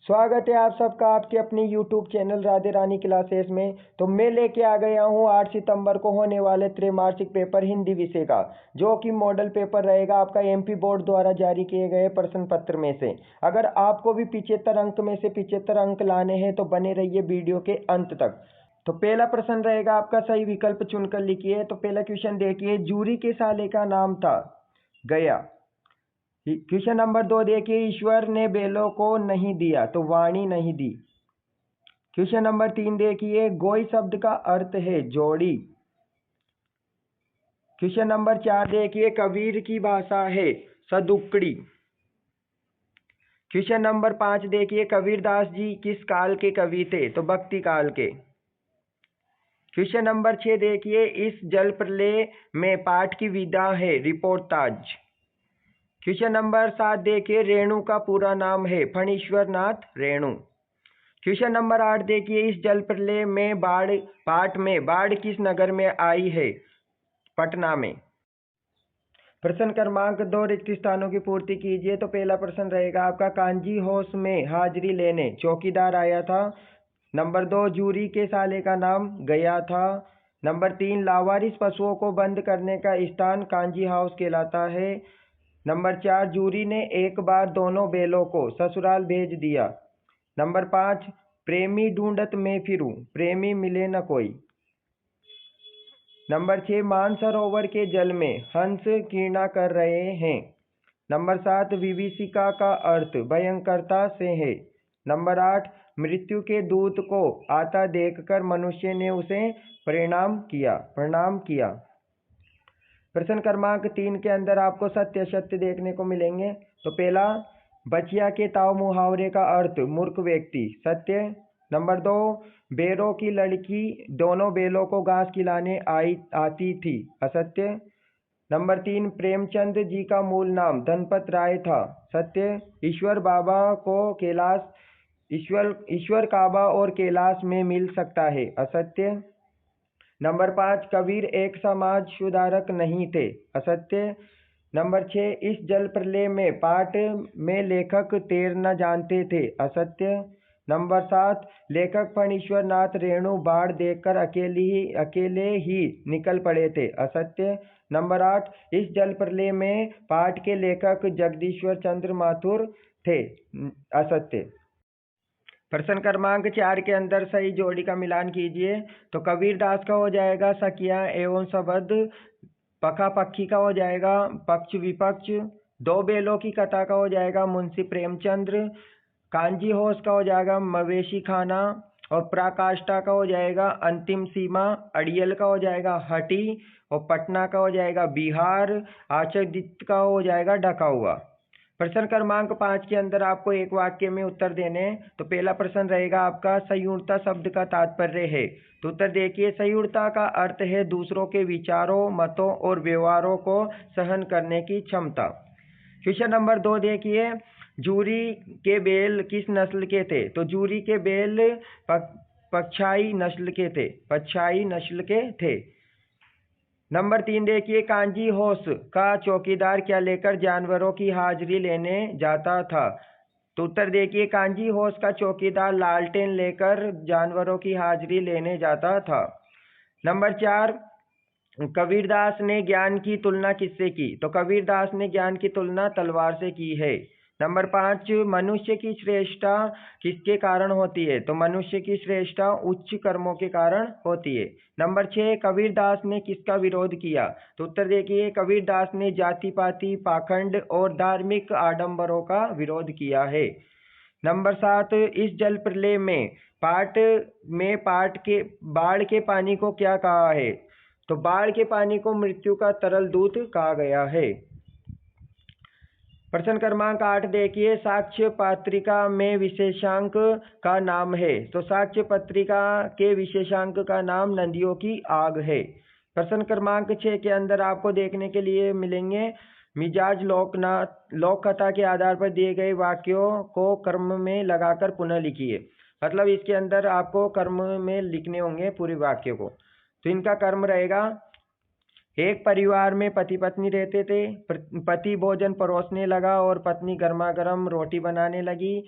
स्वागत है आप सबका आपके अपने YouTube चैनल राधे रानी क्लासेस में। तो मैं लेके आ गया हूँ 8 सितंबर को होने वाले त्रैमासिक पेपर हिंदी विषय का, जो कि मॉडल पेपर रहेगा आपका MP बोर्ड द्वारा जारी किए गए प्रश्न पत्र में से। अगर आपको भी 75 अंक में से 75 अंक लाने हैं तो बने रहिए वीडियो के अंत तक। तो पहला प्रश्न रहेगा आपका, सही विकल्प चुनकर लिखिए। तो पहला क्वेश्चन देखिए, जूरी के साले का नाम था गया। क्वेश्चन नंबर 2 देखिए, ईश्वर ने बेलों को नहीं दिया तो वाणी नहीं दी। क्वेश्चन नंबर 3 देखिए, गोई शब्द का अर्थ है जोड़ी। क्वेश्चन नंबर 4 देखिए, कबीर की भाषा है सदुक्कड़ी। क्वेश्चन नंबर 5 देखिए, कबीरदास जी किस काल के कवि थे तो भक्ति काल के। क्वेश्चन नंबर 6 देखिए, इस जल प्रलय में पाठ की विधा है रिपोर्टाज। क्वेश्चन नंबर 7 देखिए, रेणु का पूरा नाम है फणीश्वर नाथ रेणु। क्वेश्चन नंबर 8 देखिए, इस जल प्रलय में पाठ में बाढ़ किस नगर में आई है पटना में। प्रश्न क्रमांक 2 रिक्त स्थानों की पूर्ति कीजिए। तो पहला प्रश्न रहेगा आपका, कांजी हाउस में हाजिरी लेने चौकीदार आया था। नंबर 2, जूरी के साले का नाम गया था। नंबर 3, लावारिस पशुओं को बंद करने का स्थान कांजी हाउस कहलाता है। नंबर 4, जूरी ने एक बार दोनों बेलों को ससुराल भेज दिया। नंबर 5, प्रेमी ढूंढत में फिरूं प्रेमी मिले न कोई। नंबर 6, मानसरोवर के जल में हंस क्रीड़ा कर रहे हैं। नंबर 7, विभीषिका का अर्थ भयंकरता से है। नंबर 8, मृत्यु के दूत को आता देखकर मनुष्य ने उसे प्रणाम किया। प्रश्न क्रमांक 3 के अंदर आपको सत्य असत्य देखने को मिलेंगे। तो पहला, बचिया के ताव मुहावरे का अर्थ मूर्ख व्यक्ति सत्य। नंबर 2, बेरों की लड़की दोनों बेलों को घास खिलाने आती थी असत्य। नंबर 3, प्रेमचंद जी का मूल नाम धनपत राय था सत्य। ईश्वर काबा और कैलाश में मिल सकता है असत्य। नंबर 5, कबीर एक समाज सुधारक नहीं थे असत्य। नंबर 6, इस जल प्रलय में पाठ में लेखक तैरना जानते थे असत्य। नंबर 7, लेखक फणीश्वर नाथ रेणु बाढ़ देखकर अकेले ही निकल पड़े थे असत्य। नंबर 8, इस जल प्रलय में पाठ के लेखक जगदीश्वर चंद्र माथुर थे असत्य। प्रश्न क्रमांक 4 के अंदर सही जोड़ी का मिलान कीजिए। तो कबीरदास का हो जाएगा सखियां एवं सबद। पखा पक्षी का हो जाएगा पक्ष विपक्ष। दो बेलों की कथा का हो जाएगा मुंशी प्रेमचंद्र। कांजी होश का हो जाएगा मवेशी खाना। और पराकाष्ठा का हो जाएगा अंतिम सीमा। अड़ियल का हो जाएगा हटी। और पटना का हो जाएगा बिहार। आचरित का हो जाएगा ढका हुआ। प्रश्न क्रमांक 5 के अंदर आपको एक वाक्य में उत्तर देने। तो पहला प्रश्न रहेगा आपका, संयुक्तता शब्द का तात्पर्य है। तो उत्तर देखिए, संयुक्तता का अर्थ है दूसरों के विचारों मतों और व्यवहारों को सहन करने की क्षमता। क्वेश्चन नंबर 2 देखिए, जूरी के बैल किस नस्ल के थे। तो जूरी के बैल पक्षाई नस्ल के थे। नंबर 3 देखिए, कांजी होश का चौकीदार क्या लेकर जानवरों की हाजिरी लेने जाता था। तो उत्तर देखिए, कांजी होश का चौकीदार लालटेन लेकर जानवरों की हाजिरी लेने जाता था। नंबर 4, कबीरदास ने ज्ञान की तुलना किससे की। तो कबीरदास ने ज्ञान की तुलना तलवार से की है। नंबर 5, मनुष्य की श्रेष्ठता किसके कारण होती है। तो मनुष्य की श्रेष्ठता उच्च कर्मों के कारण होती है। नंबर 6, कबीरदास ने किसका विरोध किया। तो उत्तर देखिए, कबीरदास ने जाति पाति पाखंड और धार्मिक आडंबरों का विरोध किया है। नंबर 7, इस जल प्रलय में बाढ़ के पानी को क्या कहा है। तो बाढ़ के पानी को मृत्यु का तरल दूत कहा गया है। प्रश्न क्रमांक 8 देखिए, साक्ष्य पत्रिका में विशेषांक का नाम है। तो साक्ष्य पत्रिका के विशेषांक का नाम नदियों की आग है। प्रश्न क्रमांक 6 के अंदर आपको देखने के लिए मिलेंगे, मिजाज लोक कथा के आधार पर दिए गए वाक्यों को क्रम में लगाकर पुनः लिखिए। मतलब इसके अंदर आपको क्रम में लिखने होंगे पूरे वाक्य को। तो इनका क्रम रहेगा, एक परिवार में पति पत्नी रहते थे। पति भोजन परोसने लगा और पत्नी गर्मा गर्म रोटी बनाने लगी।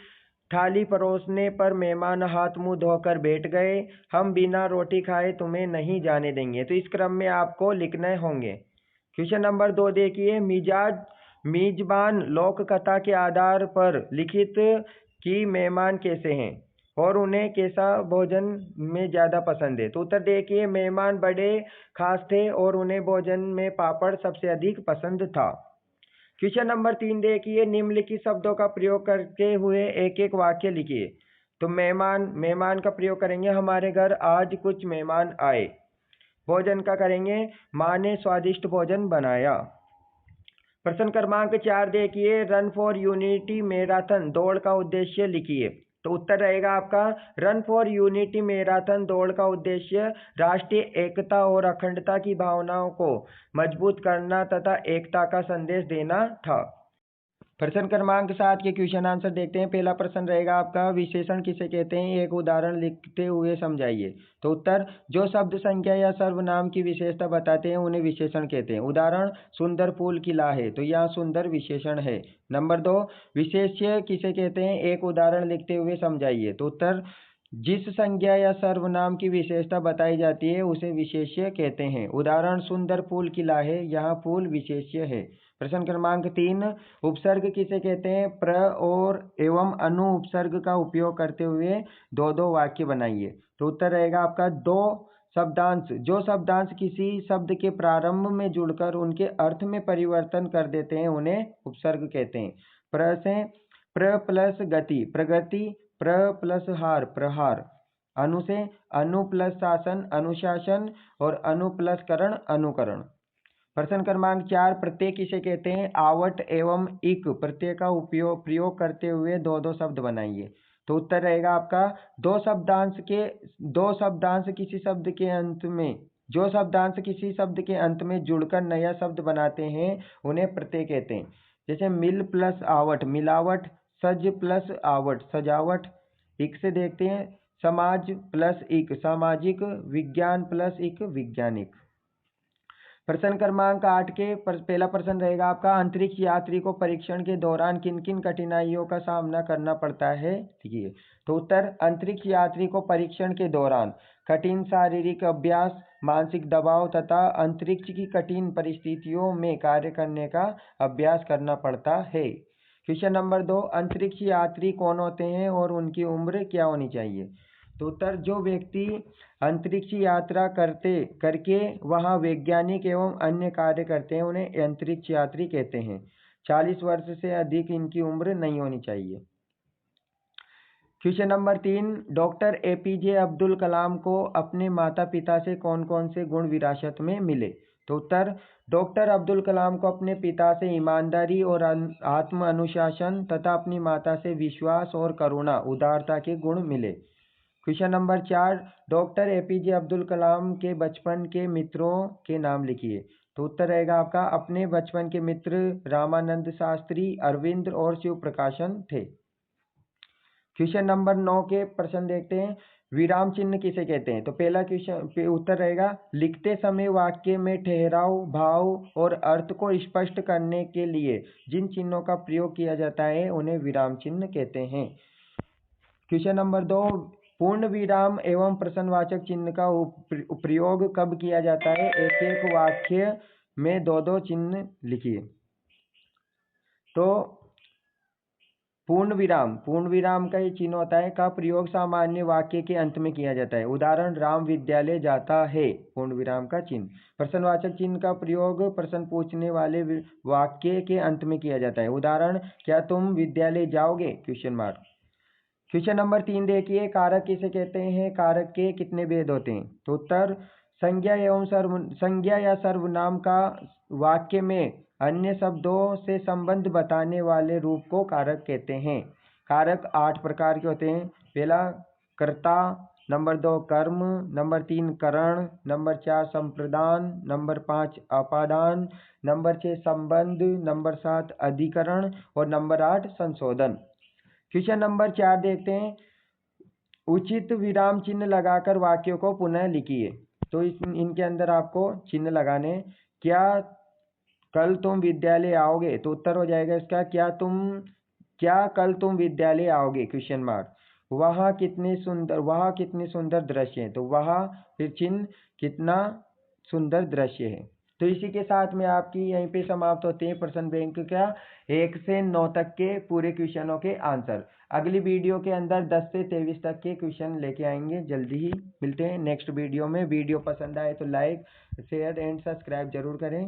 थाली परोसने पर मेहमान हाथ मुंह धोकर बैठ गए। हम बिना रोटी खाए तुम्हें नहीं जाने देंगे। तो इस क्रम में आपको लिखने होंगे। क्वेश्चन नंबर 2 देखिए, मेजबान लोक कथा के आधार पर लिखित कि मेहमान कैसे हैं और उन्हें कैसा भोजन में ज़्यादा पसंद है। तो उत्तर देखिए, मेहमान बड़े खास थे और उन्हें भोजन में पापड़ सबसे अधिक पसंद था। क्वेश्चन नंबर 3 देखिए, निम्नलिखित शब्दों का प्रयोग करते हुए एक एक वाक्य लिखिए। तो मेहमान का प्रयोग करेंगे, हमारे घर आज कुछ मेहमान आए। भोजन का करेंगे, माँ ने स्वादिष्ट भोजन बनाया। प्रश्न क्रमांक 4 देखिए, रन फॉर यूनिटी मैराथन दौड़ का उद्देश्य लिखिए। तो उत्तर रहेगा आपका, रन फॉर यूनिटी मैराथन दौड़ का उद्देश्य राष्ट्रीय एकता और अखंडता की भावनाओं को मजबूत करना तथा एकता का संदेश देना था। प्रश्न क्रमांक 7 के क्वेश्चन आंसर देखते हैं। पहला प्रश्न रहेगा आपका, विशेषण किसे कहते हैं, एक उदाहरण लिखते हुए समझाइए। तो उत्तर, जो शब्द संख्या या सर्वनाम की विशेषता बताते हैं उन्हें विशेषण कहते हैं। उदाहरण, सुंदर फूल खिला है, तो यहाँ सुंदर विशेषण है। नंबर 2, विशेष्य किसे कहते हैं, एक उदाहरण लिखते हुए समझाइए। तो उत्तर, जिस संज्ञा या सर्वनाम की विशेषता बताई जाती है उसे विशेष्य कहते हैं। उदाहरण, सुंदर फूल खिला है, यहाँ फूल विशेष्य है। प्रश्न क्रमांक 3, उपसर्ग किसे कहते हैं, प्र और एवं अनु उपसर्ग का उपयोग करते हुए दो दो वाक्य बनाइए। तो उत्तर रहेगा आपका, दो शब्दांश, जो शब्दांश किसी शब्द के प्रारंभ में जुड़कर उनके अर्थ में परिवर्तन कर देते हैं उन्हें उपसर्ग कहते हैं। प्र से प्र प्लस गति प्रगति, प्र प्लस हार प्रहार। अनु से अनु प्लस शासन अनुशासन और अनु प्लस करण अनुकरण। प्रश्न क्रमांक 4, प्रत्यय किसे कहते हैं, आवट एवं इक प्रत्यय का प्रयोग करते हुए दो दो शब्द बनाइए। तो उत्तर रहेगा आपका, दो शब्दांश किसी शब्द के अंत में, जो शब्दांश किसी शब्द के अंत में जुड़कर नया शब्द बनाते हैं उन्हें प्रत्यय कहते हैं। जैसे मिल प्लस आवट मिलावट, सज प्लस आवट सजावट। इक से देखते हैं, समाज प्लस इक सामाजिक, विज्ञान प्लस इक वैज्ञानिक। प्रश्न क्रमांक 8 के पहला प्रश्न रहेगा आपका, अंतरिक्ष यात्री को परीक्षण के दौरान किन किन कठिनाइयों का सामना करना पड़ता है, देखिए। तो उत्तर, अंतरिक्ष यात्री को परीक्षण के दौरान कठिन शारीरिक अभ्यास, मानसिक दबाव तथा अंतरिक्ष की कठिन परिस्थितियों में कार्य करने का अभ्यास करना पड़ता है। क्वेश्चन नंबर 2, अंतरिक्ष यात्री कौन होते हैं और उनकी उम्र क्या होनी चाहिए। तो उत्तर, जो व्यक्ति अंतरिक्ष यात्रा करके वहां वैज्ञानिक एवं अन्य कार्य करते हैं उन्हें अंतरिक्ष यात्री कहते हैं। 40 वर्ष से अधिक इनकी उम्र नहीं होनी चाहिए। Question number 3, doctor APJ Abdul Kalam को अपने माता पिता से कौन कौन से गुण विरासत में मिले। तो उत्तर, डॉक्टर अब्दुल कलाम को अपने पिता से ईमानदारी और आत्म अनुशासन तथा अपनी माता से विश्वास और करुणा उदारता के गुण मिले। Question number 4, doctor APJ Abdul Kalam के बचपन के मित्रों के नाम लिखिए। तो उत्तर रहेगा आपका, अपने बचपन के मित्र रामानंद शास्त्री, अरविंद और शिव प्रकाशन थे। क्वेश्चन नंबर 9 के प्रश्न देखते हैं, विराम चिन्ह किसे कहते हैं। तो पहला क्वेश्चन उत्तर रहेगा, लिखते समय वाक्य में ठहराव, भाव और अर्थ को स्पष्ट करने के लिए जिन चिन्हों का प्रयोग किया जाता है उन्हें विराम चिन्ह कहते हैं। क्वेश्चन नंबर 2, पूर्ण विराम एवं प्रश्नवाचक चिन्ह का प्रयोग कब किया जाता है, एक एक वाक्य में दो दो चिन्ह लिखिए। तो पूर्ण विराम का ये चिन्ह होता है का प्रयोग सामान्य वाक्य के अंत में किया जाता है। उदाहरण, राम विद्यालय जाता है, पूर्ण विराम का चिन्ह। प्रश्नवाचक चिन्ह का प्रयोग प्रश्न पूछने वाले वाक्य के अंत में किया जाता है। उदाहरण, क्या तुम विद्यालय जाओगे, क्वेश्चन मार्क। क्वेश्चन नंबर 3 देखिए, कारक किसे कहते हैं, कारक के कितने भेद होते हैं। तो उत्तर, संज्ञा या सर्वनाम का वाक्य में अन्य शब्दों से संबंध बताने वाले रूप को कारक कहते हैं। कारक 8 प्रकार के होते हैं। पहला कर्ता, नंबर 2 कर्म, नंबर 3 करण, नंबर 4 संप्रदान, नंबर 5 अपादान, नंबर 6 संबंध, नंबर 7 अधिकरण और नंबर 8 संशोधन। क्वेश्चन नंबर 4 देखते हैं, उचित विराम चिन्ह लगाकर वाक्यों को पुनः लिखिए। तो इनके अंदर आपको चिन्ह लगाने, क्या कल तुम विद्यालय आओगे। तो उत्तर हो जाएगा इसका, क्या क्या कल तुम विद्यालय आओगे? Question mark. वहाँ कितने सुंदर दृश्य हैं, तो वहाँ फिर चिन्ह कितना सुंदर दृश्य है। तो इसी के साथ में आपकी यहीं पे समाप्त होते हैं प्रश्न बैंक का 1 से 9 तक के पूरे क्वेश्चनों के आंसर। अगली वीडियो के अंदर 10 से 23 तक के क्वेश्चन लेके आएंगे। जल्दी ही मिलते हैं नेक्स्ट वीडियो में। वीडियो पसंद आए तो लाइक शेयर एंड सब्सक्राइब जरूर करें।